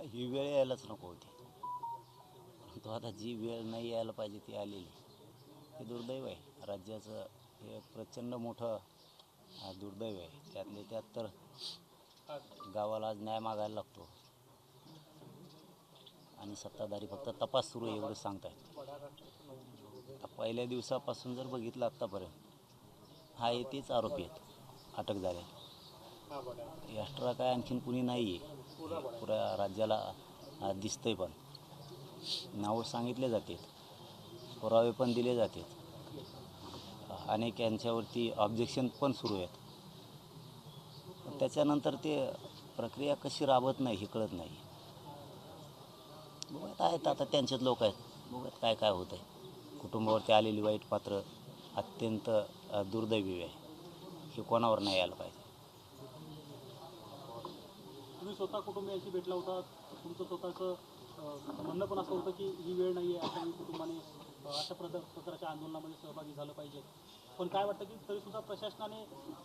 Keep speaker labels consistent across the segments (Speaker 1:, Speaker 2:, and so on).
Speaker 1: ही वेळ यायलाच नको होती. तो आता जी वेळ नाही यायला पाहिजे ती आलेली. हे दुर्दैव आहे राज्याचं. हे प्रचंड मोठं दुर्दैव आहे. त्यातले त्यात तर गावाला आज न्याय मागायला लागतो आणि सत्ताधारी फक्त तपास सुरू आहे एवढं सांगतायत. पहिल्या दिवसापासून जर बघितलं आत्तापर्यंत हा तेच आरोपी आहेत अटक झाले. एक्स्ट्रा काय आणखीन कुणी नाही आहे पुऱ्या राज्याला दिसतंय. पण नावं सांगितले जातात, पुरावे पण दिले जातात, अनेक यांच्यावरती ऑब्जेक्शन पण सुरू आहेत. पण त्याच्यानंतर ते प्रक्रिया कशी राबत नाही हे कळत नाही. बघत आहेत आता त्यांचेच लोक आहेत, बघत काय काय होतं आहे. कुटुंबावरती आलेली वाईट पात्र अत्यंत दुर्दैवी आहे. हे कोणावर नाही यायला पाहिजे.
Speaker 2: तुम्ही स्वतः कुटुंबियांशी भेटला होता. तुमचं स्वतःचं म्हणणं पण असं होतं की ही वेळ नाही आहे, अशा कुटुंबाने अशा प्रकारच्या आंदोलनामध्ये सहभागी झालं पाहिजे. पण काय वाटतं की तरीसुद्धा प्रशासनाने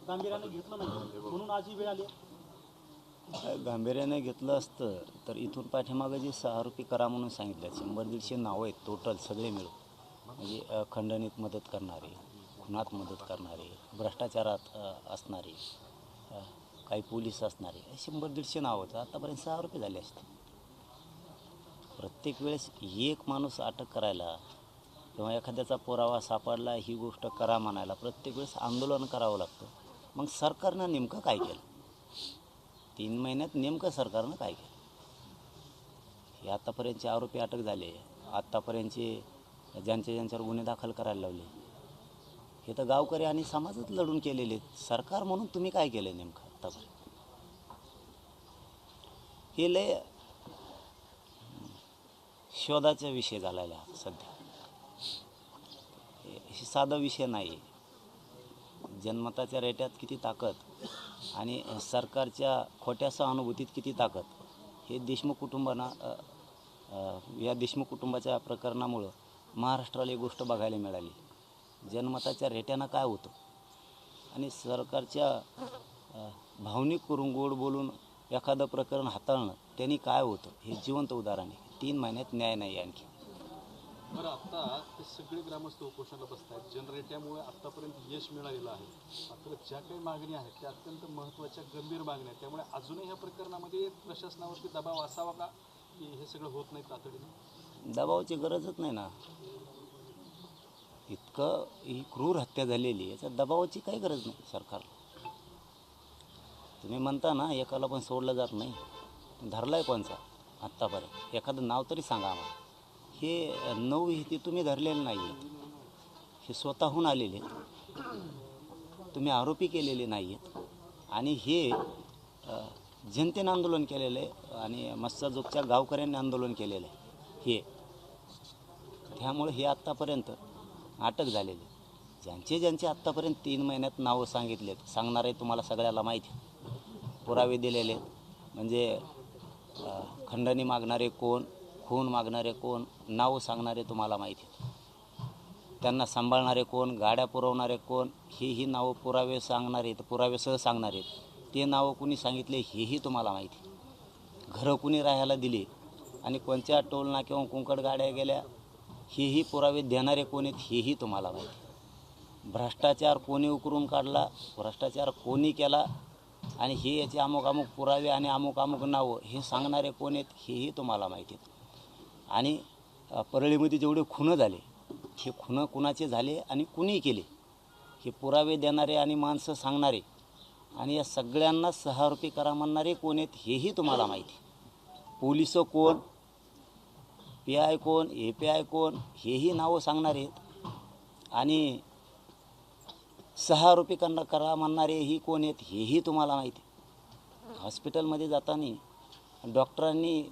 Speaker 2: गांभीर्याने घेतलं नाही, म्हणून आज ही वेळ आली आहे.
Speaker 1: गांभीर्याने घेतलं असतं तर इथून पाठीमागं जे 6 आरोपी करा म्हणून सांगितले 100-150 नावं आहेत टोटल सगळे मिळून. म्हणजे खंडणीत मदत करणारे, खुनात मदत करणारे, भ्रष्टाचारात असणारे, काही पोलीस असणारे, 100-150 नावं होतं. आतापर्यंत 6 आरोपी झाले असते. प्रत्येक वेळेस एक माणूस अटक करायला किंवा एखाद्याचा पुरावा सापडला ही गोष्ट करा म्हणायला प्रत्येक वेळेस आंदोलन करावं लागतं. मग सरकारनं नेमकं काय केलं? 3 महिन्यात नेमकं सरकारनं काय केलं? हे आत्तापर्यंतचे आरोपी अटक झाले, आत्तापर्यंतचे ज्यांच्यावर गुन्हे दाखल करायला लावले, हे तर गावकरी आणि समाजच लढून केलेले आहेत. सरकार म्हणून तुम्ही काय केलं नेमकं आत्तापर्यंत? हे लय शोधाचा विषय झालेला आहे सध्या. हे साधा विषय नाही. जन्मताच्या रेट्यात किती ताकद आणि सरकारच्या खोट्या सहानुभूतीत किती ताकद, हे देशमुख कुटुंबांना या देशमुख कुटुंबाच्या प्रकरणामुळं महाराष्ट्राला एक गोष्ट बघायला मिळाली. जन्मताच्या रेट्यानं काय होतं आणि सरकारच्या भावनिक करून गोड बोलून एखादं प्रकरण हाताळणं त्यांनी काय होतं हे जिवंत उदाहरण आहे. 3 महिन्यात न्याय नाही आणखी.
Speaker 2: बरं, आता ते सगळे ग्रामस्थ उपोषणाला बसत आहेत. जनरेट्यामुळे आत्तापर्यंत यश मिळालेलं आहे. मात्र ज्या काही मागणी आहेत त्या अत्यंत महत्त्वाच्या गंभीर मागण्या आहेत. त्यामुळे अजूनही ह्या प्रकरणामध्ये प्रशासनावरती दबाव असावा का की हे सगळं होत नाही तातडीने?
Speaker 1: दबावाची गरजच नाही ना. इतकं ही क्रूर हत्या झालेली याच्या दबावाची काही गरज नाही सरकारला. तुम्ही म्हणता ना एकाला पण सोडलं जात नाही, धरला आहे कोणचा आत्तापर्यंत? एखादं नाव तरी सांगा आम्हाला. हे 9 हे तुम्ही धरलेले नाही आहेत, हे स्वतःहून आलेले आहेत, तुम्ही आरोपी केलेले नाही आहेत. आणि हे जनतेनं आंदोलन केलेलं आहे आणि मस्साजोगच्या गावकऱ्यांनी आंदोलन केलेलं आहे. हे त्यामुळे हे आत्तापर्यंत अटक झालेले ज्यांचे आत्तापर्यंत 3 महिन्यात नावं सांगितलेत, सांगणारे तुम्हाला सगळ्याला माहिती, पुरावे दिलेले म्हणजे खंडणी मागणारे कोण, खून मागणारे कोण, नावं सांगणारे तुम्हाला माहिती, त्यांना सांभाळणारे कोण, गाड्या पुरवणारे कोण, ही नावं पुरावे सांगणारे, पुरावेसह सांगणारे ते नावं कुणी सांगितले हेही तुम्हाला माहिती, घरं कुणी राहायला दिली आणि कोणत्या टोलना किंवा कुंकड गाड्या गेल्या हेही पुरावे देणारे कोण आहेत हेही तुम्हाला माहिती, भ्रष्टाचार कोणी उकरून काढला, भ्रष्टाचार कोणी केला आणि हे याचे अमुक पुरावे आणि अमुक नावं हे सांगणारे कोण आहेत हेही तुम्हाला माहिती आहेत. आणि परळीमध्ये जेवढे खुनं झाले हे खुनं कुणाचे झाले आणि कुणी केले हे पुरावे देणारे आणि माणसं सांगणारे आणि या सगळ्यांना 6 आरोपी करा म्हणणारे कोण आहेत हेही तुम्हाला माहिती. पोलिसं कोण, PI कोण, API कोण हेही नावं सांगणारे आहेत आणि 6 आरोपी करा म्हणणारे ही कोण आहेत हेही तुम्हाला माहिती. हॉस्पिटलमध्ये जाताना डॉक्टरांनी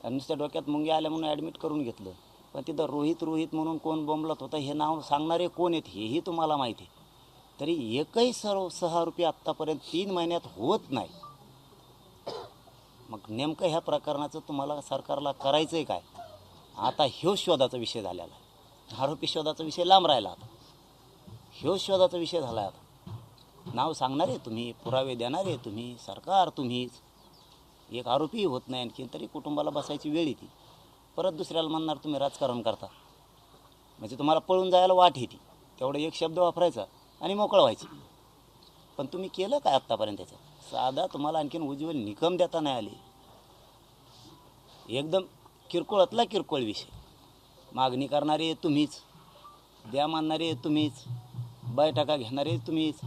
Speaker 1: नुसत्या डोक्यात मुंग्या आल्या म्हणून ॲडमिट करून घेतलं, पण तिथं रोहित म्हणून कोण बोंबलत होतं हे नाव सांगणारे कोण आहेत हेही तुम्हाला माहिती. तरी एकही 6 आरोपी आत्तापर्यंत 3 महिन्यात होत नाही. मग नेमकं ह्या प्रकरणाचं तुम्हाला सरकारला करायचं आहे काय? आता ह्योच शोधाचा विषय झालेला आहे. आरोपी शोधाचा विषय लांब राहिला, आता ह्योच शोधाचा विषय झाला आहे. आता नाव सांगणारे तुम्ही, पुरावे देणारे तुम्ही, सरकार तुम्हीच. एक आरोपीही होत नाही आणखी तरी कुटुंबाला बसायची वेळ येते. परत दुसऱ्याला म्हणणार तुम्ही राजकारण करता, म्हणजे तुम्हाला पळून जायला वाट येते. तेवढं एक शब्द वापरायचा आणि मोकळं व्हायचं. पण तुम्ही केलं काय आत्तापर्यंत त्याचं? साधा तुम्हाला आणखीन उज्ज्वल निकम देता नाही आले. एकदम किरकोळातला किरकोळ विषय. मागणी करणारे तुम्हीच, द्या मानणारे तुम्हीच, बैठका घेणारे तुम्हीच,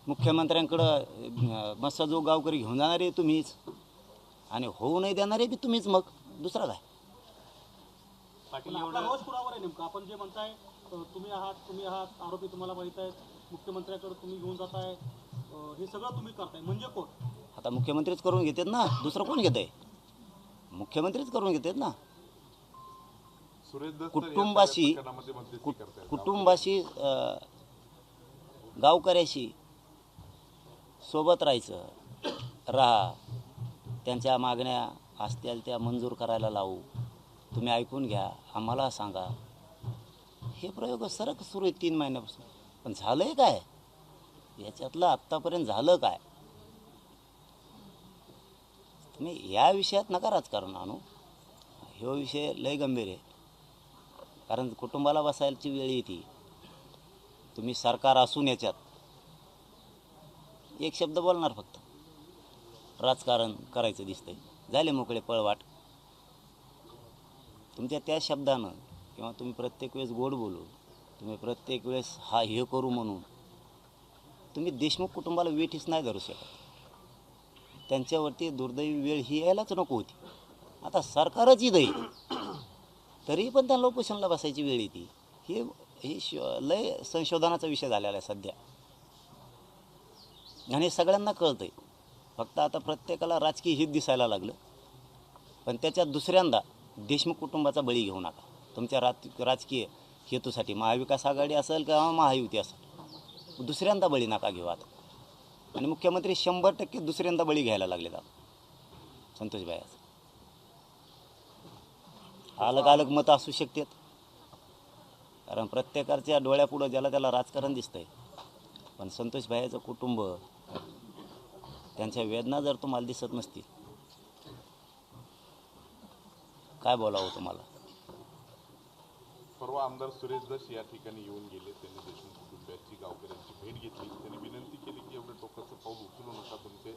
Speaker 1: मुख्यमंत्र्यांकडं मस्साजोग गावकरी घेऊन जाणारे तुम्हीच, आणि होऊ नाही देणारे बी तुम्हीच. मग दुसरा काय?
Speaker 2: पाटील
Speaker 3: आपला
Speaker 2: एवढं
Speaker 3: रोज पुरावा आहे नेमका. आपण जे म्हणताय तुम्ही आहात आरोपी, तुम्हाला माहीत आहेत, मुख्यमंत्र्याकडे तुम्ही घेऊन जाताय, हे सगळं तुम्ही करताय, म्हणजे कोण?
Speaker 1: आता मुख्यमंत्रीच करून घेतात ना, दुसरं कोण घेत आहे? मुख्यमंत्रीच करून घेतात ना.
Speaker 4: सुरेश दस
Speaker 1: कुटुंबाशी कुटुंबाशी गावकऱ्याशी सोबत राहायचं, राहा, त्यांच्या मागण्या असतील त्या मंजूर करायला लावू, तुम्ही ऐकून घ्या, आम्हाला सांगा. हे प्रयोग सरक सुरू आहेत 3 महिन्यापासून. पण झालं आहे काय याच्यातलं? आत्तापर्यंत झालं काय? तुम्ही या विषयात नका राजकारण आणू. ह्यो विषय लय गंभीर आहे. कारण कुटुंबाला बसायची वेळ येते. तुम्ही सरकार असून याच्यात एक शब्द बोलणार, फक्त राजकारण करायचं दिसतंय, झाले मोकळे पळवाट. तुमच्या त्या शब्दानं किंवा तुम्ही प्रत्येक वेळेस गोड बोलून, तुम्ही प्रत्येक वेळेस हा हे करू म्हणून तुम्ही देशमुख कुटुंबाला वेठीच नाही धरू शकत. त्यांच्यावरती दुर्दैवी वेळ ही यायलाच नको होती. आता सरकारच देईल तरी पण त्यांना उपोषणाला बसायची वेळ येते. ही लय संशोधनाचा विषय झालेला आहे सध्या, आणि सगळ्यांना कळतं आहे. फक्त आता प्रत्येकाला राजकीय हित दिसायला लागलं. पण त्याच्यात दुसऱ्यांदा देशमुख कुटुंबाचा बळी घेऊ नका. तुमच्या राजकीय हेतूसाठी महाविकास आघाडी असेल किंवा महायुती असेल, दुसऱ्यांदा बळी नका घेऊ आता. आणि मुख्यमंत्री 100% दुसऱ्यांदा बळी घ्यायला लागले आता संतोषभाई. अलग अलग मतं असू शकतात, कारण प्रत्येकाच्या डोळ्यापुढं ज्याला त्याला राजकारण दिसतंय. पण संतोषभाईचं कुटुंब, त्यांच्या वेदना जर तुम्हाला दिसत नसतील, काय बोलावं तुम्हाला?
Speaker 4: परवा आमदार सुरेश दस या ठिकाणी येऊन गेले. त्यांनी देशमुख कुटुंबियांची, गावकऱ्यांची भेट घेतली. त्यांनी विनंती केली की एवढं टोकाचं पाऊल उचलू नका, तुमचे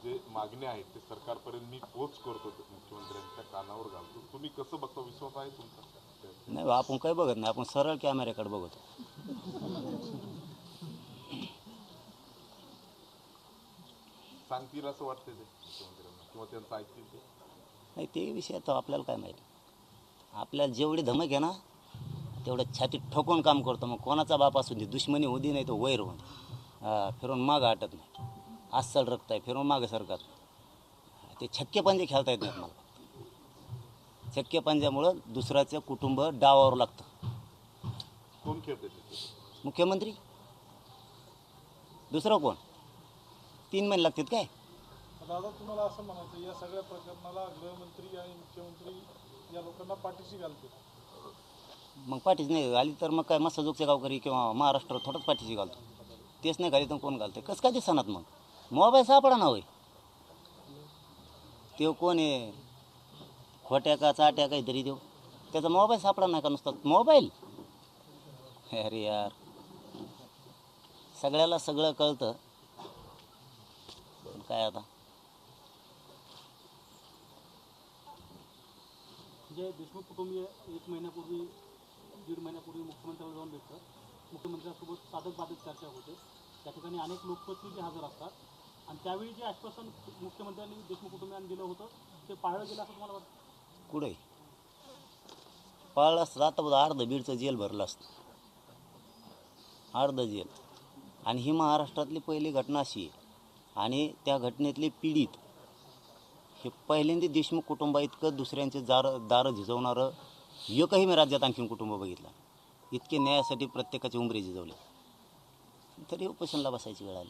Speaker 4: जे मागण्या आहेत ते सरकारपर्यंत मी पोच करतो, मुख्यमंत्र्यांच्या कानावर घालतो. तुम्ही कसं बघता? विश्वास आहे तुमचा?
Speaker 1: नाही, आपण काही बघत नाही, आपण सरळ कॅमेऱ्याकडे बघतो.
Speaker 4: सांगतील असं वाटतं ते मुख्यमंत्र्यांना, किंवा त्यांचं ऐकतील ते?
Speaker 1: नाही, ते विषय तर आपल्याला काय माहिती. आपल्याला जेवढी धमक आहे ना तेवढं छातीत ठोकून काम करतो. मग कोणाचा बाप असू दे, दुश्मनी होऊ दे नाही तर वैर होऊ दे, फिरून मागं हटत नाही. अस्सल रक्त आहे, फिरून मागं सरकत. ते छक्के पंजे खेळता येत नाहीत मला. छक्के पंजामुळं दुसऱ्याचं कुटुंब डावावर लागतं.
Speaker 4: कोण खेळते ते?
Speaker 1: मुख्यमंत्री, दुसरं कोण? 3 महिने लागतात काय?
Speaker 5: दादा, तुम्हाला असं म्हणायचं, या सगळ्या प्रकरणाला गृहमंत्री आणि मुख्यमंत्री या लोकांना पाठीशी घालते?
Speaker 1: मग पाठीच नाही घाली तर मग काय मस्साजोगचे गावकरी किंवा महाराष्ट्र थोडंच पाठीशी घालतो? तेच नाही घाली तर कोण घालते? कसं काय दिसणार? मग मोबाईल सापडा ना होय. ते कोण आहे, खोट्या का चाट्या काहीतरी देऊ, त्याचा मोबाईल सापडा नाही का? नुसता मोबाईल. अरे यार, सगळ्याला सगळं कळतं, काय आता?
Speaker 3: जे देशमुख कुटुंबीय 1 महिन्यापूर्वी, 1.5 महिन्यापूर्वी मुख्यमंत्र्याला जाऊन भेटतात. मुख्यमंत्र्यांसोबत साधक बाधक चर्चा होते. त्या ठिकाणी अनेक लोकप्रतिनिधी हजर असतात, आणि त्यावेळी जे आश्वासन मुख्यमंत्र्यांनी देशमुख कुटुंबियांनी दिलं होतं ते पाळलं गेलं असं तुम्हाला वाटतं?
Speaker 1: कुठे पाळलं असतं? आता अर्ध बीडचं जेल भरलं असतं, अर्ध जेल. आणि ही महाराष्ट्रातली पहिली घटना अशी आहे, आणि त्या घटनेतले पीडित हे पहिल्यांदा देशमुख कुटुंबा इतकं दुसऱ्यांचे दारं झिजवणारं एकही मी राज्यात आणखीन कुटुंब बघितला. इतके न्यायासाठी प्रत्येकाचे उंबरे झिजवले, तरी उपोषणाला बसायची वेळ आली.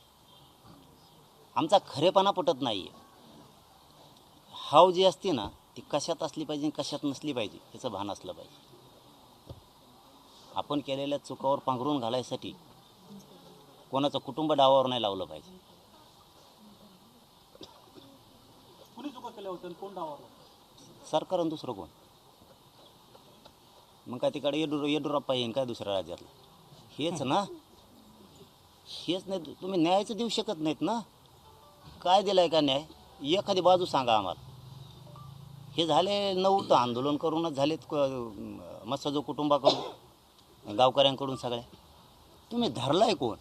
Speaker 1: आमचा खरेपणा पटत नाही आहे. हाव जी असते ना ती कशात असली पाहिजे, कशात नसली पाहिजे, याचं भान असलं पाहिजे. आपण केलेल्या चुकावर पांघरून घालायसाठी कोणाचं कुटुंब डावावर नाही लावलं पाहिजे.
Speaker 3: केल्या होत्या आणि कोण डावरलं?
Speaker 1: सरकार आणि दुसरं कोण? मग काय तिकडे येडुरप्पा येईन काय दुसऱ्या राज्यातला? हेच ना, हेच नाही. तुम्ही न्यायचं देऊ शकत नाहीत ना. काय दिलाय का न्याय? एखादी बाजू सांगा आम्हाला. हे झाले नव्हतं आंदोलन करूनच झालेत मत्स्यजो कुटुंबाकडून, गावकऱ्यांकडून सगळ्या. तुम्ही धरलाय कोण?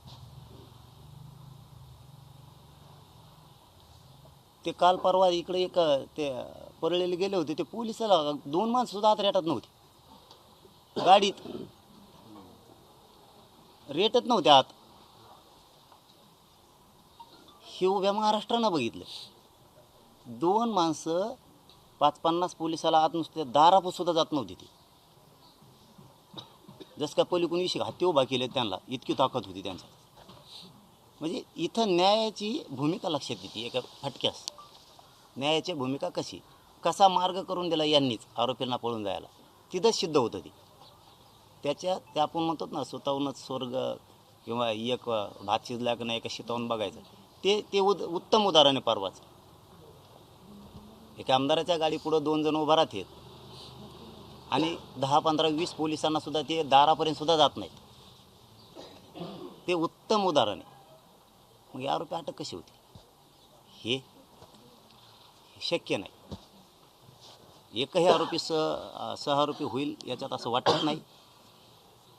Speaker 1: ते काल परवा इकडे एक ते परळीला गेले होते, ते पोलिसाला 2 माणसं सुद्धा आत रेटत नव्हती गाडीत, रेटत नव्हते आत. हे उभ्या महाराष्ट्रानं बघितलं. 2 माणसं 50-50 पोलिसाला आत नुसते दारापूर सुद्धा जात नव्हती ती. जसं का पलीकडून विषय हत्ती उभा केले त्यांना, इतकी ताकद होती त्यांच्यात. म्हणजे इथं न्यायाची भूमिका लक्षात येते एका फटक्यास. न्यायाची भूमिका कसा मार्ग करून दिला यांनीच आरोपींना पळून जायला, तिथंच सिद्ध होतं ती. त्या आपण म्हणतो ना, स्वतःहूनच स्वर्ग किंवा एक भात शिजला की नाही एका शेतावून बघायचं, ते उत्तम उदाहरण आहे परवाचं. एका आमदाराच्या गाडी पुढं 2 जण उभा राहतात आणि 10, 15, 20 पोलिसांना सुद्धा ते दारापर्यंत सुद्धा जात नाहीत. ते उत्तम उदाहरण आहे. मग या आरोपी अटक कशी होती? हे शक्य नाही. एकही आरोपी सह-आरोपी होईल याच्यात असं वाटत नाही.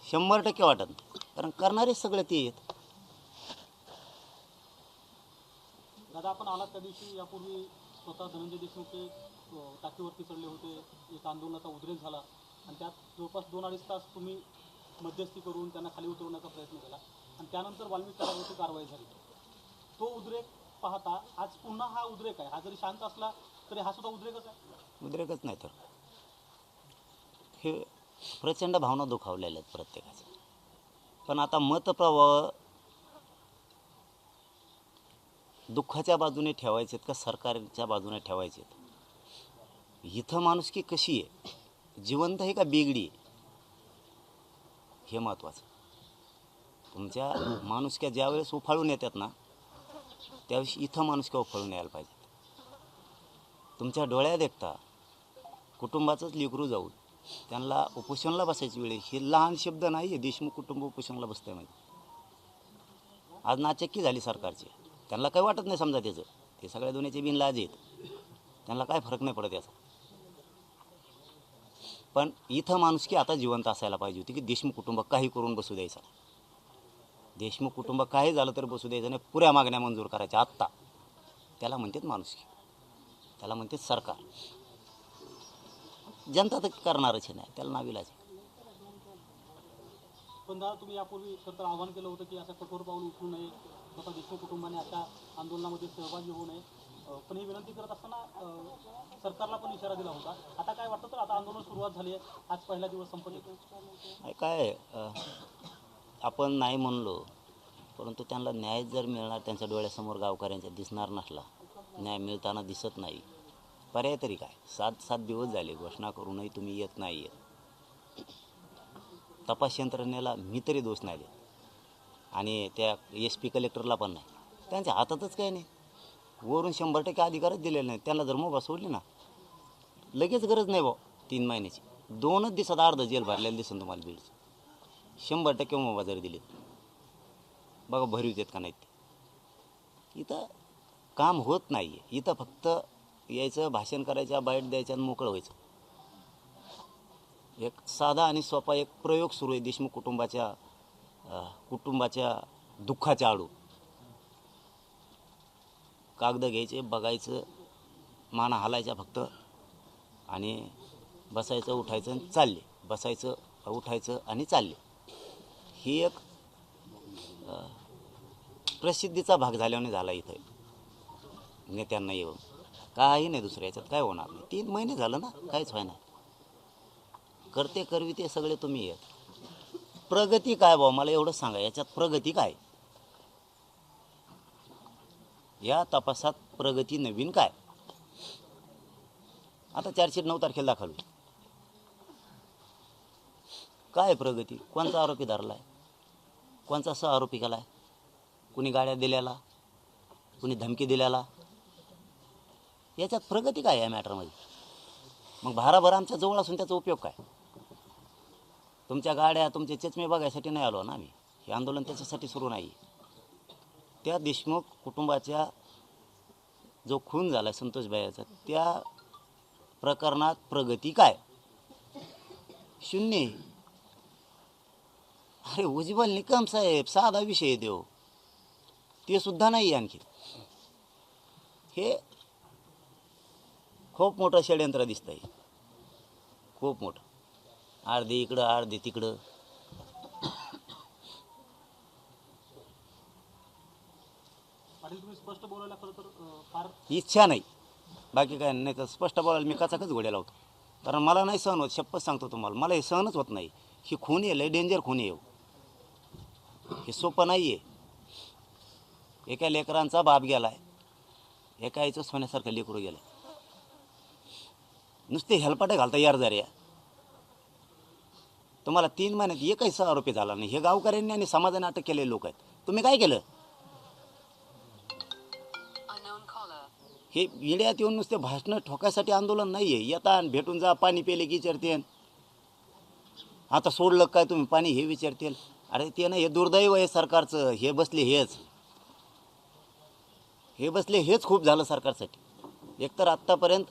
Speaker 1: 100% वाटत नाही. कारण करणारे सगळे ते आहेत.
Speaker 3: दादा, आपण आलात त्या दिवशी यापूर्वी स्वतः धनंजय देशमुख हे टाकीवरती चढले होते, एक आंदोलनाचा उद्रेक झाला आणि त्यात जवळपास 2-2.5 तास तुम्ही मध्यस्थी करून त्यांना खाली उतरवण्याचा प्रयत्न केला आणि त्यानंतर वाल्मिक करारावरती कारवाई झाली. तो उद्रेक पाहता आज पुन्हा हा उद्रेक आहे. हा जरी शांत असला तरी हा सुद्धा उद्रेकच आहे.
Speaker 1: उद्रेकच नाही तर हे प्रचंड भावना दुखावलेल्या आहेत प्रत्येकाच्या. पण आता मतप्रवाह दुःखाच्या बाजूने ठेवायचे का सरकारच्या बाजूने ठेवायचे? इथं माणुसकी कशी आहे, जिवंत आहे का बेगडी आहे, हे महत्त्वाचं. तुमच्या माणुसक्या ज्यावेळेस उफाळून येतात ना, त्यावेळेस इथं माणुसक्या उफाळून यायला पाहिजे. तुमच्या डोळ्यात देखता कुटुंबाचंच लेकरू जाऊन त्यांना उपोषणाला बसायची वेळ. हे लहान शब्द नाही आहे. देशमुख कुटुंब उपोषणाला बसतंय म्हणजे आज नाचक्की झाली सरकारची. त्यांना काही वाटत नाही समजा त्याचं, ते सगळ्या दुनियाचे बिनलाज आहेत, त्यांना काय फरक नाही पडत याचा. पण इथं माणुसकी आता जिवंत असायला पाहिजे होती की देशमुख कुटुंब काही करून बसू द्यायचं. देशमुख कुटुंब काही झालं तर बसू द्यायचं नाही. पुऱ्या मागण्या मंजूर करायच्या आत्ता. त्याला म्हणतात माणुसकी, त्याला म्हणतात सरकार. जनता तर करणारच नाही, त्याला नाविलाज आहे.
Speaker 3: पण दादा, तुम्ही यापूर्वी तर आवाहन केलं होतं की असं कठोर पाऊल उचलू नये, स्वतः देशमुख कुटुंबाने अशा आंदोलनामध्ये सहभागी होऊ नये. पण ही विनंती करत असताना सरकारला पण इशारा दिला होता. आता काय वाटतं, तर आता आंदोलन सुरुवात झाली आहे, आज पहिला दिवस संपत येतो.
Speaker 1: काय आपण नाही म्हणलो, परंतु त्यांना न्याय जर मिळणार त्यांच्या डोळ्यासमोर गावकऱ्यांच्या दिसणार नसला, न्याय मिळताना दिसत नाही, पर्याय तरी काय? 7 दिवस झाले घोषणा करूनही तुम्ही येत नाही आहेत. तपास यंत्रणेला मी तरी दोष नाही देत आणि त्या SP कलेक्टरला पण नाही. त्यांच्या हातातच काही नाही. वरून 100% अधिकारच दिलेले नाही. त्यांना जर मोबा सोडली ना, लगेच गरज नाही भाऊ 3 महिन्याची, 2च दिवसात अर्ध जेल भरलेलं दिसेल तुम्हाला बीडचं. 100% मोबा जर दिले बघा भरीव देत का नाहीत ते. इथं काम होत नाही आहे. इथं फक्त यायचं, भाषण करायचं, बाईट द्यायचं आणि मोकळं व्हायचं. एक साधा आणि सोपा एक प्रयोग सुरू आहे देशमुख कुटुंबाच्या दुःखाच्या आडू. कागद घ्यायचे, बघायचं, माना हालायचा फक्त आणि बसायचं, उठायचं आणि चालले, बसायचं, उठायचं आणि चालले. ही एक प्रसिद्धीचा भाग झाल्याने झाला इथं नेत्यांना येऊन. काही नाही दुसऱ्या याच्यात काय होणार नाही. 3 महिने झालं ना, काहीच व्हाय नाही. करते करवी ते सगळे तुम्ही आहेत. प्रगती काय भाऊ, मला एवढं सांगा, याच्यात प्रगती काय? या तपासात प्रगती नवीन काय? आता 409 तारखेला दाखल होईल. काय प्रगती? कोणता आरोपी धरला आहे, कोणचा सह-आरोपी केला आहे, कुणी गाड्या दिल्याला, कुणी धमकी दिल्याला, याच्यात प्रगती काय आहे या मॅटरमध्ये? मग भाराभर आमच्या जवळ असून त्याचा उपयोग काय? तुमच्या गाड्या तुमचे चष्मे बघायसाठी नाही आलो ना आम्ही. हे आंदोलन त्याच्यासाठी सुरू नाही. त्या देशमुख कुटुंबाच्या जो खून झाला संतोष भाईचा, त्या प्रकरणात प्रगती काय? शून्य. अरे उज्ज्वल निकम साहेब साधा विषय देव, ते सुद्धा नाही आणखी. हे खूप मोठं षडयंत्र दिसतंय, खूप मोठं. अर्धे इकडं अर्धे तिकडं.
Speaker 3: पाटील तुम्ही स्पष्ट बोलायला खरं तर फार
Speaker 1: इच्छा नाही, बाकी काय नाही. तर स्पष्ट बोलायला मी कचाकच घोड्या लावतो, कारण मला नाही सहन होत. शपथ सांगतो तुम्हाला, मला हे सहनच होत नाही. ही खून आहे, लय डेंजर खून आहे. हे सोपं नाही आहे. एका लेकरांचा बाप गेलाय, एका आईचं सोन्यासारखं लेकरू गेलं. नुसते हेलपाटे घालता यार जऱ्या. तुम्हाला 3 महिन्यात एकही 6 रुपये झाला नाही. हे गावकऱ्यांनी आणि समाजाने अटक केलेले लोक आहेत. तुम्ही काय केलं? हे मीडियात येऊन नुसते भाषणं ठोकायसाठी आंदोलन नाही आहे. येता आणि भेटून जा, पाणी पेले की विचारते, आता सोडलं काय तुम्ही पाणी हे विचारतील. अरे ते ना, हे दुर्दैव आहे सरकारचं. हे बसले हेच खूप झालं सरकारसाठी. एकतर आत्तापर्यंत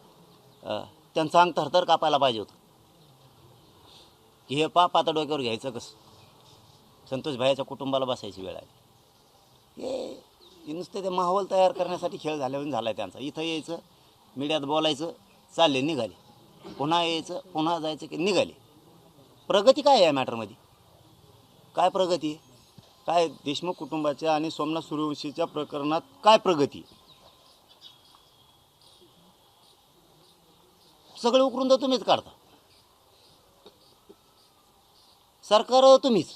Speaker 1: त्यांचं अंग थरथर कापायला पाहिजे होतं की हे पाप आता डोक्यावर घ्यायचं कसं. संतोष भाईच्या कुटुंबाला बसायची वेळ आली. हे नुसते ते माहोल तयार करण्यासाठी खेळ झाल्यावर झाला आहे त्यांचा. इथं यायचं, मीडियात बोलायचं, चालले निघाले, पुन्हा यायचं, पुन्हा जायचं की निघाले. प्रगती काय आहे या मॅटरमध्ये? काय प्रगती आहे? काय देशमुख कुटुंबाच्या आणि सोमनाथ सूर्यवंशीच्या प्रकरणात काय प्रगती? सगळं उकरून तर तुम्हीच काढता. सरकार तुम्हीच.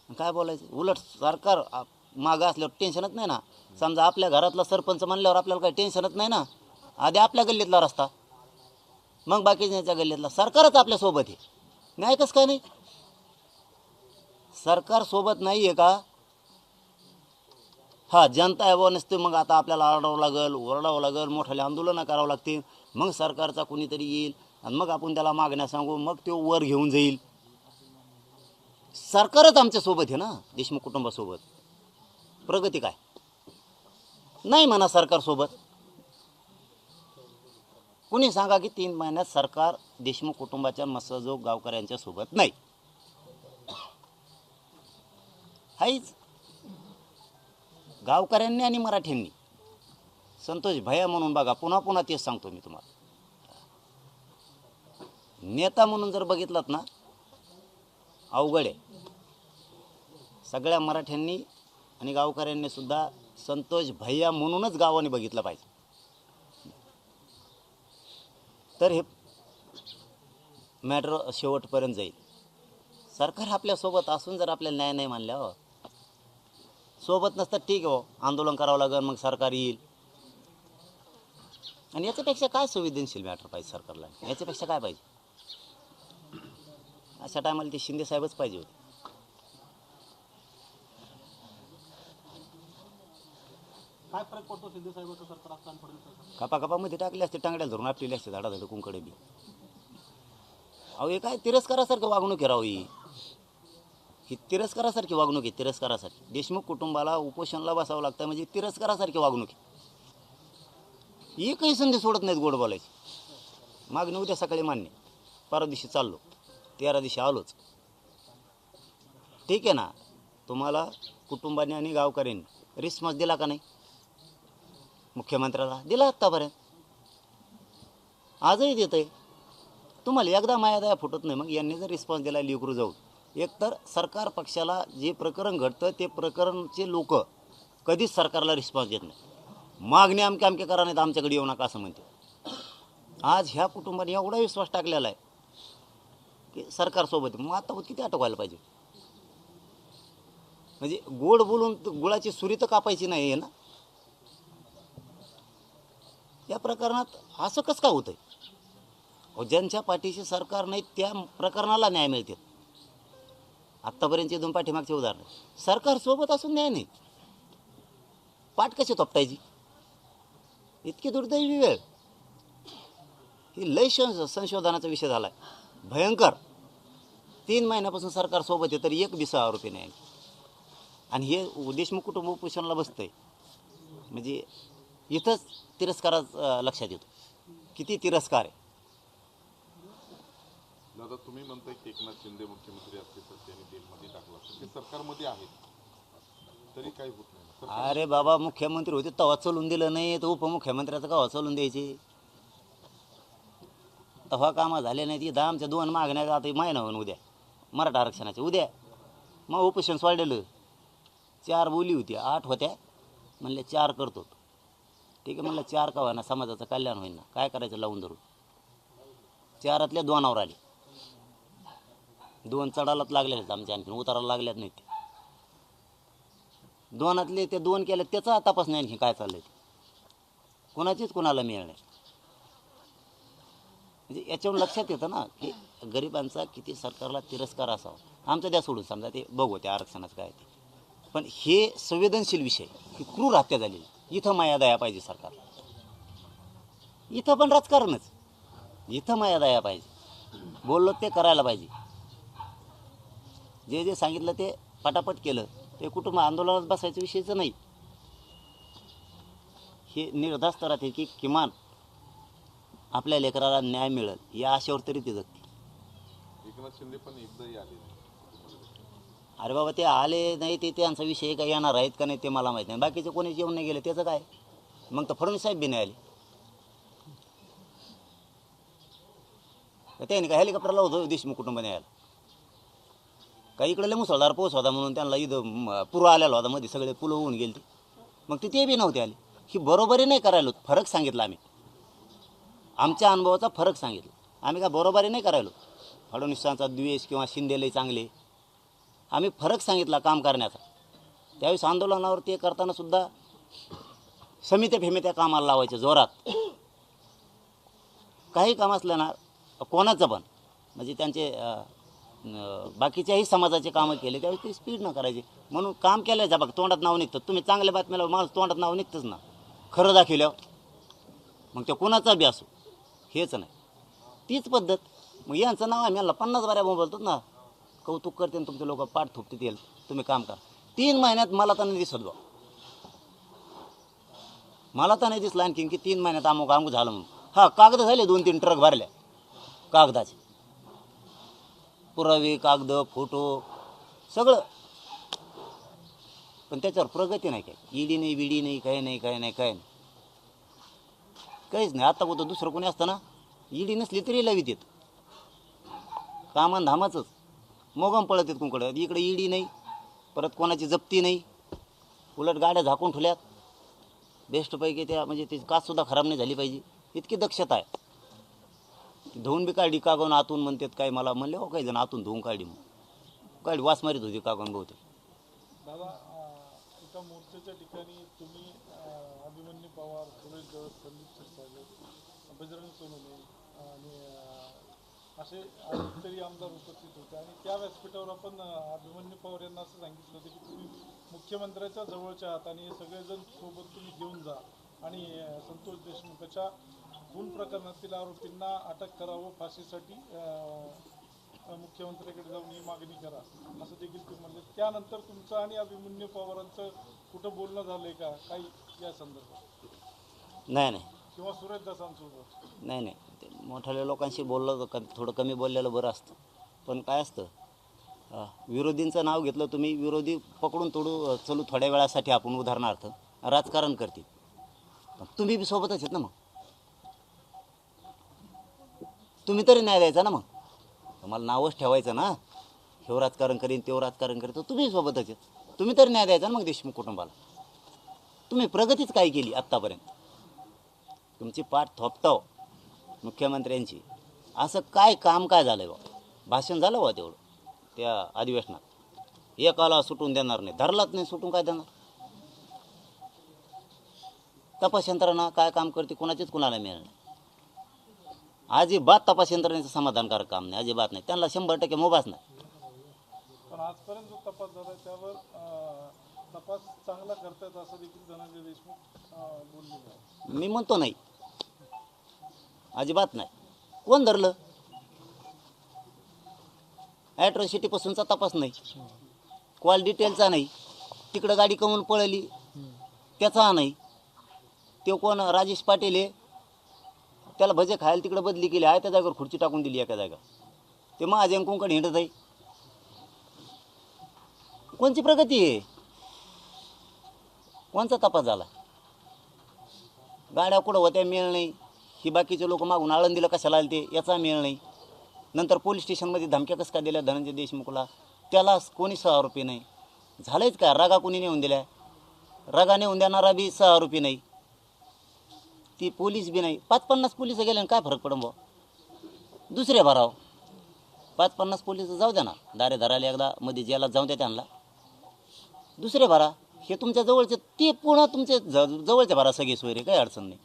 Speaker 1: काय बोलायचं? उलट सरकार मागं असल्यावर टेन्शनच नाही ना. समजा आपल्या घरातला सरपंच म्हणल्यावर आपल्याला काही टेन्शनच नाही ना. आधी आपल्या गल्लीतला रस्ता, मग बाकीच्या गल्लीतला. सरकारच आपल्यासोबत आहे. नाही कसं काय नाही? सरकार सोबत नाही आहे का? हा, जनता आहे नसते. मग आता आपल्याला आरडावं लागेल, ओरडावं लागेल, मोठाले आंदोलनं करावं लागतील. मग सरकारचा कुणीतरी येईल आणि मग आपण त्याला मागण्या सांगू, मग तो वर घेऊन जाईल. सरकारच आमच्यासोबत आहे ना, देशमुख कुटुंबासोबत. प्रगती काय? नाही म्हणा सरकारसोबत. कुणी सांगा की 3 महिन्यात सरकार देशमुख कुटुंबाच्या मसजोग गावकऱ्यांच्या सोबत नाही. हाईच. गावकऱ्यांनी आणि मराठ्यांनी संतोष भैया म्हणून बघा, पुन्हा पुन्हा तेच सांगतो मी तुम्हाला. नेता म्हणून जर बघितलात ना, अवघड आहे. सगळ्या मराठ्यांनी आणि गावकऱ्यांनी सुद्धा संतोष भैया म्हणूनच गावाने बघितलं पाहिजे. तर हे मॅटर शेवटपर्यंत जाईल. सरकार आपल्यासोबत असून जर आपल्याला न्याय नाही मानल्यावर, सोबत नसतात ठीक आहे, आंदोलन करावं लागेल, मग सरकार येईल. आणि याच्यापेक्षा काय संवेदनशील मॅटर पाहिजे सरकारला? याच्यापेक्षा काय पाहिजे? अशा टायमाला ते शिंदे साहेबच पाहिजे होते.
Speaker 3: काय फरक पडतो शिंदे साहेबांचं सरकार असतं आणि फडणवीस सरकार?
Speaker 1: कपामध्ये टाकले असते, टांगड्याला धरून आपलेले असते झाडाझाड कुंकडे बी. अहो हे काय तिरस्कारासारखं वागणूक आहे राव. ही तिरस्कारासारखी वागणूक आहे. तिरस्कारासाठी देशमुख कुटुंबाला उपोषणला बसावं लागतं म्हणजे तिरस्कारासारखी वागणूक आहे. एकही संधी सोडत नाहीत गोड बोलायची. मागणी उद्या सकाळी मान्य, परवा दिवशी चाललो, 13 दिवशी आलोच. ठीक आहे ना. तुम्हाला कुटुंबाने आणि गावकऱ्यांनी रिस्पॉन्स दिला का नाही? मुख्यमंत्र्याला दिला आत्तापर्यंत, आजही देत आहे. तुम्हाला एकदा मायादया फुटत नाही. मग यांनी जर रिस्पॉन्स दिला लिकरू जाऊन, एकतर सरकार पक्षाला जे प्रकरण घडतं ते प्रकरणचे लोक कधीच सरकारला रिस्पॉन्स देत नाही. मागणी अमके करा नाहीत आमच्याकडे येऊ नका असं म्हणते. आज ह्या कुटुंबाने एवढा विश्वास टाकलेला आहे की सरकारसोबत. मग आता किती अटकवायला पाहिजे? म्हणजे गोड बोलून गुळाची सुरी तर कापायची नाही आहे ना. या प्रकरणात असं कसं का होतंय? ज्यांच्या पाठीशी सरकार नाही त्या प्रकरणाला न्याय मिळते. आत्तापर्यंतचे 2 पाठीमागचे उदाहरण. सरकार सोबत असून न्याय नाही. पाठ कशी तोपटायची? इतकी दुर्दैवी वेळ. ही लय संशोधनाचा विषय झाला आहे भयंकर. 3 महिन्यापासून सरकार सोबत आहे तरी एक बी आरोपी नाही. आणि हे देशमुख कुटुंब उपोषणाला बसतं आहे म्हणजे इथंच तिरस्कारात लक्षात येतो किती तिरस्कार आहे.
Speaker 4: दादा तुम्ही म्हणताय की एकनाथ शिंदे मुख्यमंत्री असते तर त्यांनी जेलमध्ये टाकलं असतं. ते सरकारमध्ये आहेत तरी काही होत नाही.
Speaker 1: अरे बाबा मुख्यमंत्री होते तेव्हा चलून दिलं नाही तर उपमुख्यमंत्र्याचं केव्हा चलून द्यायचे. तेव्हा कामं झाले नाही. तिथं आमच्या 2 मागण्या आता महिना होऊन उद्या मराठा आरक्षणाच्या उद्या मग उपोषण सोडलेलं. 4 बोली होती 8 होत्या म्हणले 4 करतो. ठीक आहे म्हणलं 4 का ना समाजाचं कल्याण होईल ना काय करायचं लावून धरून. 4तल्या 2 आले. 2 चढायलाच लागलेत आमच्या आणखीन उतारायला लागल्यात नाही ते. 2तले ते 2 केले त्याचा तपास नाही आणखी काय चाललंय ते कोणाचीच कोणाला मिळणार नाही. म्हणजे याच्यावरून लक्षात येतं ना की गरिबांचा किती सरकारला तिरस्कार असावा. आमचं द्या सोडून समजा ते बघू त्या आरक्षणाचं काय ते. पण हे संवेदनशील विषय ही क्रूर हत्या झालेली इथं माया दया पाहिजे सरकारला. इथं पण राजकारणच. इथं माया दया पाहिजे. बोललो ते करायला पाहिजे. जे जे सांगितलं ते पटापट केलं ते कुटुंब आंदोलनात बसायचं विषयचं नाही. हे निर्धास्त राहते की किमान आपल्या लेकराला न्याय मिळेल या आशेवर तरी ते जगते.
Speaker 4: एकनाथ शिंदे पण एकदाही आले नाही.
Speaker 1: अरे बाबा ते आले नाही ते त्यांचा विषय काय येणार आहेत का नाही ते मला माहीत नाही. बाकीचे कोणी जेवण नाही गेले त्याचं काय. मग तर फडणवीस साहेब बी नाही आले. त्याने काय हेलिकॉप्टरला होतं देशमुख कुटुंबाने यायला. काही इकडे लय मुसळधार पाऊस होता म्हणून त्यांना इथं पूर आलेला होता मध्ये सगळे पुलं होऊन गेले ते. मग ते बी नव्हते आले. ही बरोबरी नाही करायलो. फरक सांगितला आम्ही. आमच्या अनुभवाचा फरक सांगितला. आम्ही काय बरोबरी नाही करायलो. फडणवीसांचा द्वेष किंवा शिंदेले चांगले आम्ही फरक सांगितला काम करण्याचा. त्यावेळेस आंदोलनावर ते करताना सुद्धा समित्या फेमित्या कामाला लावायच्या जोरात. काही काम असलं ना कोणाचं पण म्हणजे त्यांचे बाकीच्याही समाजाचे कामं केले त्यावेळेस ते स्पीड न करायचे. म्हणून काम केलं बघ तोंडात नाव निघतं. तुम्ही चांगल्या बातम्याला माणूस तोंडात नाव निघतंच ना खरं दाखवल्यावर. मग ते कोणाचा बी असो हेच नाही तीच पद्धत. मग यांचं नाव आम्ही यांना 50 बाऱ्या बोलतो ना कौतुक करते तुमचे लोक पाठ थोपते येईल तुम्ही काम करा. 3 महिन्यात मला तर नाही दिसत बा. मला तर नाही दिसलं आणखीन की 3 महिन्यात अमुक अमुक झालं म्हणून. हा कागद झाले 2-3 ट्रक भरल्या कागदाचे पुरावे कागद फोटो सगळं. पण त्याच्यावर प्रगती नाही काय. ईडी नाही विडी नाही काही नाही काही नाही काही नाही काहीच नाही. आता होतं दुसरं कोणी असतं ना ईडी नसली तरी लावीत येत कामान धामाचंच मोगम पळत येत कुंकडं. इकडे ईडी नाही परत कोणाची जप्ती नाही. उलट गाड्या झाकून ठेवल्यात बेस्टपैकी त्या म्हणजे ती काचसुद्धा खराब नाही झाली पाहिजे इतकी दक्षता आहे. धुवून बी काढली कागून आतून म्हणतात काय मला म्हणले हो काही जण आतून धुवून काढली मग काढली वास मारीत होती कागून बहुतेक.
Speaker 5: दादा एका मोर्चाच्या ठिकाणी तुम्ही अभिमन्यू पवार सुरेश दस संदीप क्षीरसागर बजरंग सोनवणे आणि असे तरी आमदार उपस्थित होते. आणि त्या व्यासपीठावर आपण अभिमन्यू पवार यांना असं सांगितलं होतं की तुम्ही मुख्यमंत्र्याच्या जवळच्या आहात आणि सगळेजण सोबत तुम्ही घेऊन जा आणि संतोष देशमुखाच्या खून प्रकरणातील आरोपींना अटक करावं फाशीसाठी मुख्यमंत्र्याकडे जाऊन ही मागणी करा असं देखील ते म्हणले. त्यानंतर तुमचं आणि अभिमन्यू पवारांचं कुठं बोलणं झालंय का काही या संदर्भात?
Speaker 1: नाही
Speaker 5: किंवा सुरेश दासांसोबत?
Speaker 1: नाही ते मोठ्या लोकांशी बोललं तर थोडं कमी बोललेलं बरं असतं. पण काय असतं विरोधींचं नाव घेतलं तुम्ही विरोधी पकडून तोडू चलू थोड्या वेळासाठी आपण उदाहरणार्थ राजकारण करतील. पण तुम्ही बी सोबतच आहेत ना. मग तुम्ही तरी न्याय द्यायचा ना. मग तुम्हाला नावच ठेवायचं ना हे राजकारण करीन तेव्हा राजकारण करीन तर तुम्ही सोबतच आहेत. तुम्ही तरी न्याय द्यायचा ना मग देशमुख कुटुंबाला. तुम्ही प्रगतीच काय केली आत्तापर्यंत. तुमची पाठ थोपटाव मुख्यमंत्र्यांची असं काय काम काय झालं आहे बा. भाषण झालं बा तेवढं त्या अधिवेशनात. एकाला सुटून देणार नाही धरलाच नाही सुटून काय देणार. तपास यंत्रणा काय काम करते कोणाचीच कुणाला मिळणार नाही. अजिबात तपास यंत्रणेचं समाधानकारक काम नाही अजिबात नाही. त्यांना 100% मुभाच नाही.
Speaker 5: पण आजपर्यंत जो तपास झाला त्यावर तपास चांगला करतायत असं देखील धनंजय देशमुख बोललेले आहेत.
Speaker 1: मी म्हणतो नाही, अजिबात नाही. कोण धरलं? ॲट्रॉसिटीपासूनचा तपास नाही, कॉल डिटेलचा नाही, तिकडं गाडी कमवून पळली त्याचा नाही. तो कोण राजेश पाटील आहे, त्याला भजे खायला तिकडं बदली केली आहे, त्या जागेवर खुर्ची टाकून दिली एका जागा. ते महाजन कोणकडे हिंडत आहे. कोणची प्रगती आहे? कोणचा तपास झाला? गाड्या कुठं होत्या मेळ नाही. ही बाकीचे लोक मागून आळंदीला कशाला आले ते याचा मेळ नाही. नंतर पोलीस स्टेशनमध्ये धमक्या कसं काय दिल्या धनंजय देशमुखला, त्याला कोणी आरोपी नाही. झालंच का? रागा कोणी नेऊन दिल्या? रागा नेऊन देणारा बी आरोपी नाही, ती पोलीस बी नाही. 5-50 पोलिस गेल्याने काय फरक पडन भाऊ? दुसरे भराव. 5-50 पोलिस जाऊ द्या ना, दारे धरायला एकदा मध्ये जेलात जाऊ द्या त्यांना. दुसरे भरा. हे तुमच्या जवळचे, ते पुन्हा तुमचे जवळचे भरा सगळे सोयरे, काही अडचण नाही.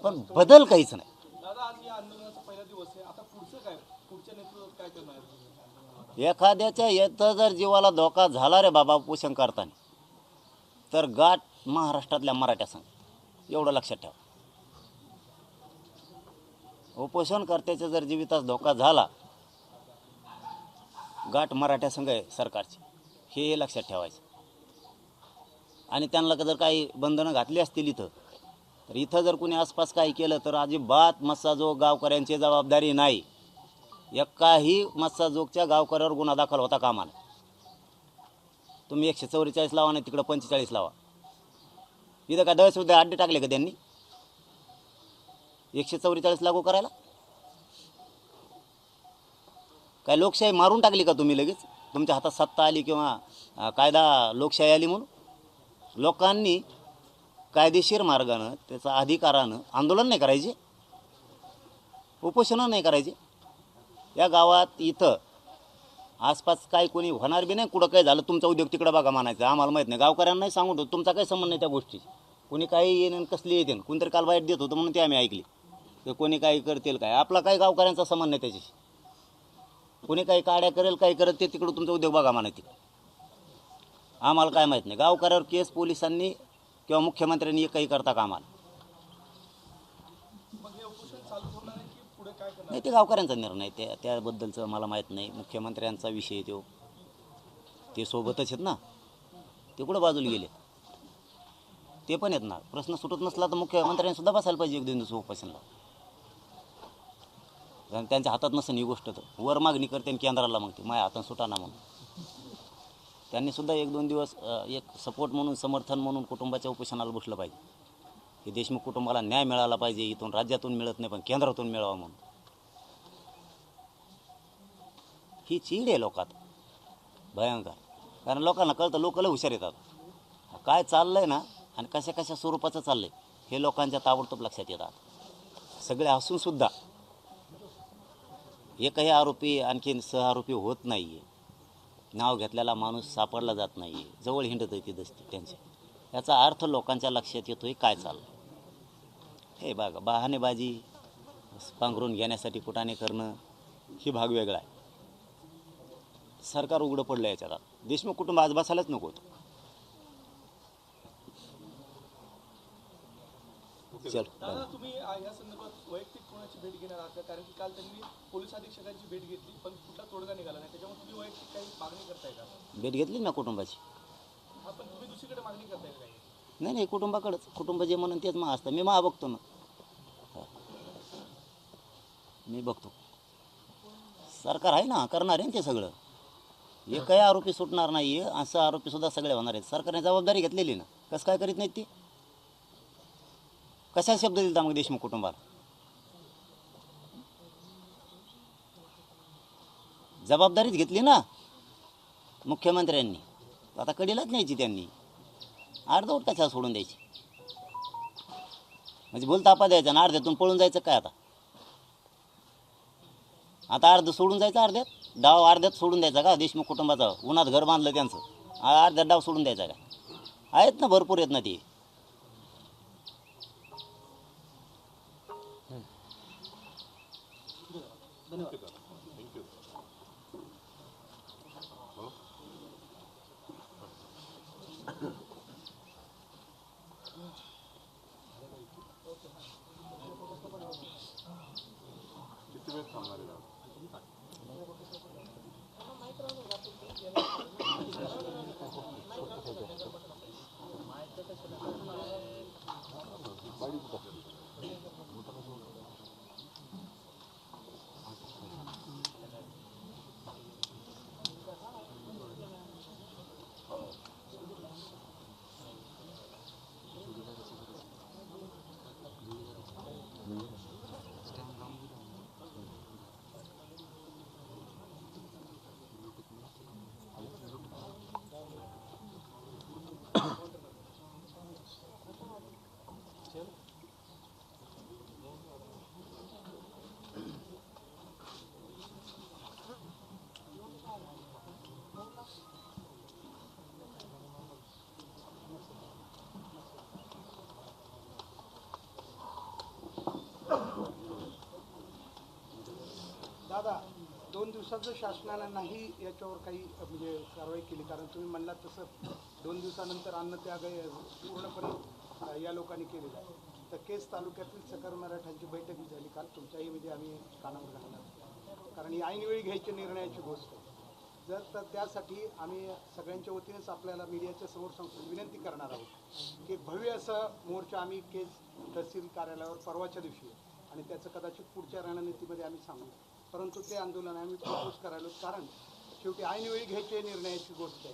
Speaker 1: पण बदल काहीच नाही.
Speaker 2: दादा, आज या आंदोलनाचा पहिला दिवस आहे, आता पुढचं काय? पुढच्या नेतृत्वात काय करणार आहे?
Speaker 1: एखाद्याच्या येतं जर जीवाला धोका झाला रे बाबा उपोषण करताना, तर गाठ महाराष्ट्रातल्या मराठ्या संघ, एवढं लक्षात ठेवा. उपोषणकर्त्याचा जर जीवितास धोका झाला, गाठ मराठ्या संघ आहे सरकारची, हे लक्षात ठेवायचं. आणि त्यांना जर काही बंधनं घातली असतील इथं, तर इथं जर कोणी आसपास काही केलं तर अजिबात मस्साजोग गावकऱ्यांची जबाबदारी नाही. एकाही मस्साजोगच्या गावकऱ्यावर गुन्हा दाखल होता कामा नये. तुम्ही 144 लावा, नाही तिकडं 45 लावा. इथं काय दहशतवादी अड्डे टाकले का त्यांनी 144 लागू करायला? काय लोकशाही मारून टाकली का तुम्ही लगेच? तुमच्या हातात सत्ता आली किंवा कायदा लोकशाही आली म्हणून? लोकांनी कायदेशीर मार्गानं, त्याचा अधिकारानं आंदोलन नाही करायचे, उपोषणं नाही करायचे. या गावात इथं आसपास काही कोणी होणार बी नाही. कुठं काही झालं तुमचा उद्योग तिकडं बघा म्हणायचं, आम्हाला माहीत नाही. गावकऱ्यांनाही सांगून ठेवतो, तुमचा काही संबंध नाही त्या गोष्टी. कोणी काही येईन कसली येते, कोणतरी काल वाईट देत होतं म्हणून ते आम्ही ऐकली. ते कोणी काही करतील काय, आपला काही गावकऱ्यांचा संबंध नाही त्याच्याशी. कोणी काही काड्या करेल, काही करत ते तिकडं तुमचा उद्योग बघा म्हणायचे, आम्हाला काय माहीत नाही. गावकऱ्यावर केस पोलिसांनी किंवा मुख्यमंत्र्यांनी एकही करता कामा आलं नाही. ते गावकऱ्यांचा निर्णय, त्याबद्दलचं मला माहीत नाही. मुख्यमंत्र्यांचा विषय तो, ते सोबतच आहेत ना, ते कुठं बाजूला गेले, ते पण आहेत ना. प्रश्न सुटत नसला तर मुख्यमंत्र्यांनी सुद्धा बसायला पाहिजे 1-2 दिवस उपोषणला. कारण त्यांच्या हातात नसेल ही गोष्ट, तर वर मागणी करते आणि केंद्राला मागते माझ्या हातात सुटाना म्हणून. त्यांनी सुद्धा 1-2 दिवस एक सपोर्ट म्हणून, समर्थन म्हणून कुटुंबाच्या उपोषणाला बसलं पाहिजे. की देशमुख कुटुंबाला न्याय मिळाला पाहिजे, इथून राज्यातून मिळत नाही पण केंद्रातून मिळावा म्हणून. ही चीड आहे लोकात भयंकर. कारण लोकांना कळतं, लोक लय हुशार येतात. काय चाललं आहे ना आणि कशा कशा स्वरूपाचं चाललं आहे हे लोकांच्या ताबडतोब लक्षात येतात. सगळे असूनसुद्धा एकही आरोपी आणखीन सहआरोपी होत नाही आहे. नाव घेतलेला माणूस सापडला जात नाही आहे, जवळ हिंडत आहे ती दसती त्यांच्या. याचा अर्थ लोकांच्या लक्षात येतो आहे काय चाललं. हे बघा, बहाणेबाजी पांघरून घेण्यासाठी कुटाणे करणं ही भाग वेगळा आहे. सरकार उघडं पडलं याच्यात. देशमुख कुटुंब आज बसायलाच नको होतं. चल
Speaker 2: दादा, तुम्ही या संदर्भात वैयक्तिक कोणाची भेट घेणार आहात का? कारण की काल त्यांनी पोलीस अधीक्षकांची भेट घेतली पण कुठला तोडगा निघाला नाही, त्याच्यामुळे तुम्ही वैयक्तिक काही मागणी करताय का?
Speaker 1: भेट घेतली ना कुटुंबाची.
Speaker 2: हा, पण तुम्ही दुसरीकडे मागणी करताय का काही?
Speaker 1: नाही, कुटुंबाकडंच. कुटुंब जे म्हणून तेच मग असतं. मी मग बघतो ना, मी बघतो. सरकार आहे ना, करणार आहे ना ते सगळं. एकही आरोपी सुटणार नाही आहे, असं आरोपीसुद्धा सगळे होणार आहेत. सरकारने जबाबदारी घेतलेली ना, कसं काय करीत नाहीत ती? कशा शब्द दिलता मग देशमुख कुटुंबाला? जबाबदारीच घेतली ना मुख्यमंत्र्यांनी. आता कडीलाच न्यायची त्यांनी, अर्धवट कशाला सोडून द्यायची? म्हणजे बोलतापा द्यायचा ना, अर्ध्यातून पळून जायचं काय? आता अर्ध सोडून जायचं, अर्ध्यात डाव अर्ध्यात सोडून द्यायचा का? देशमुख कुटुंबाचं उन्हात घर बांधलं त्यांचं, अर्ध्यात डाव सोडून द्यायचा का? आहेत ना, भरपूर आहेत ना ते.
Speaker 4: थँक्यू. थांबणार आहे?
Speaker 6: दादा 2 दिवसाचं शासनानं नाही याच्यावर काही म्हणजे कारवाई केली, कारण तुम्ही म्हणलात तसं 2 दिवसानंतर अन्नत्याग पूर्णपणे या लोकांनी केलेला आहे. तर केस तालुक्यातील सकल मराठ्यांची बैठक झाली काल, तुमच्याही म्हणजे आम्ही कानावर घालणार, कारण ही ऐनवेळी घ्यायची निर्णयाची गोष्ट आहे. जर तर त्यासाठी आम्ही सगळ्यांच्या वतीनेच आपल्याला मीडियाच्या समोर विनंती करणार आहोत की भव्य असं मोर्चा आम्ही केज तहसील कार्यालयावर परवाच्या दिवशी आणि त्याचं कदाचित पुढच्या रणनीतीमध्ये आम्ही सांगू, परंतु ते आंदोलन आम्ही प्रपोज करायलो, कारण शेवटी ऐनवेळी घ्यायची निर्णयाची गोष्ट आहे.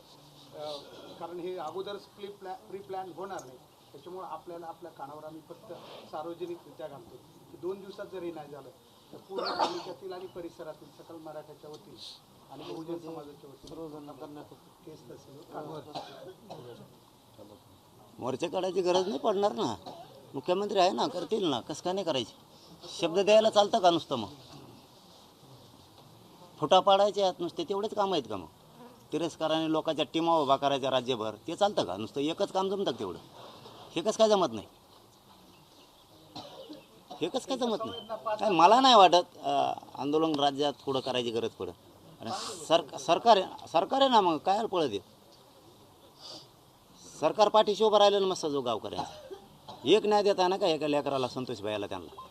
Speaker 6: कारण हे अगोदरच प्री प्लॅन होणार नाही, त्याच्यामुळं आपल्याला आपल्या कानावर आम्ही फक्त सार्वजनिकरित्या घालतो की 2 दिवसात जरी नाही झालं तर पूर्ण तालुक्यातील आणि परिसरातील सकल मराठ्याच्या वतीने आणि बहुजन समाजाच्या वतीने केस तहसील
Speaker 1: मोर्चे काढायची गरज नाही पडणार ना, मुख्यमंत्री आहे ना, करतील ना, कसं काय नाही करायची. शब्द द्यायला चालतं का नुसतं? मग फुटा पाडायचे आहेत नुसते, तेवढेच काम आहेत का? मग तिरस्काराने लोकांच्या टीमा उभा करायच्या राज्यभर, ते चालतं का? नुसतं एकच काम जमतं तेवढं? हे कसं काय जमत नाही? हे कसं काय जमत नाही? काय मला नाही वाटत आंदोलन राज्यात पुढं करायची गरज पडत. आणि सरकार आहे ना, मग काय पळत येत? सरकार पाठीशी उभं राहिलं ना मस्त जो गावकऱ्यांचा. एक न्याय देता ना का एका लेकराला, संतोष भाईला, त्यांना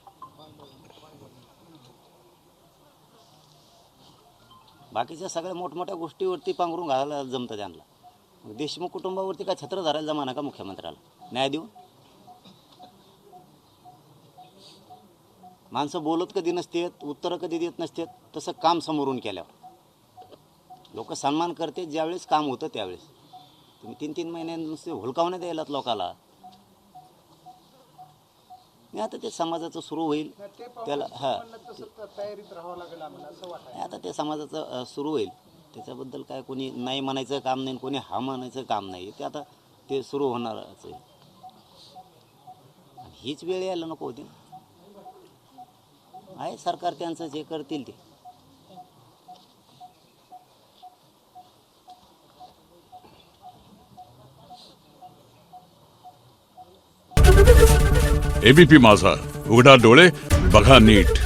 Speaker 1: बाकीच्या सगळ्या मोठमोठ्या गोष्टीवरती पांघरून घालायला जमतं त्यांना. मग देशमुख कुटुंबावरती काय छत्र धरायला जमाना का मुख्यमंत्र्याला न्याय देऊन? माणसं बोलत कधी नसतेत, उत्तरं कधी देत नसतेत. तसं काम समोरून केल्यावर लोक सन्मान करते, ज्यावेळेस काम होतं त्यावेळेस. तुम्ही 3-3 महिने नुसते हुलकावणे द्यायलात लोकाला. नाही, आता ते समाजाचं सुरू होईल त्याला.
Speaker 6: तयारीत राहावं लागेल आम्हाला असं वाटतं.
Speaker 1: आता ते समाजाचं सुरू होईल, त्याच्याबद्दल काय कोणी नाही म्हणायचं काम नाही, कोणी हा म्हणायचं काम नाही. ते आता ते सुरू होणारच आहे. हीच वेळ यायला नको होती. आहे सरकार त्यांचं, जे करतील ते.
Speaker 7: एबीपी माझा, उघडा डोळे बघा नीट.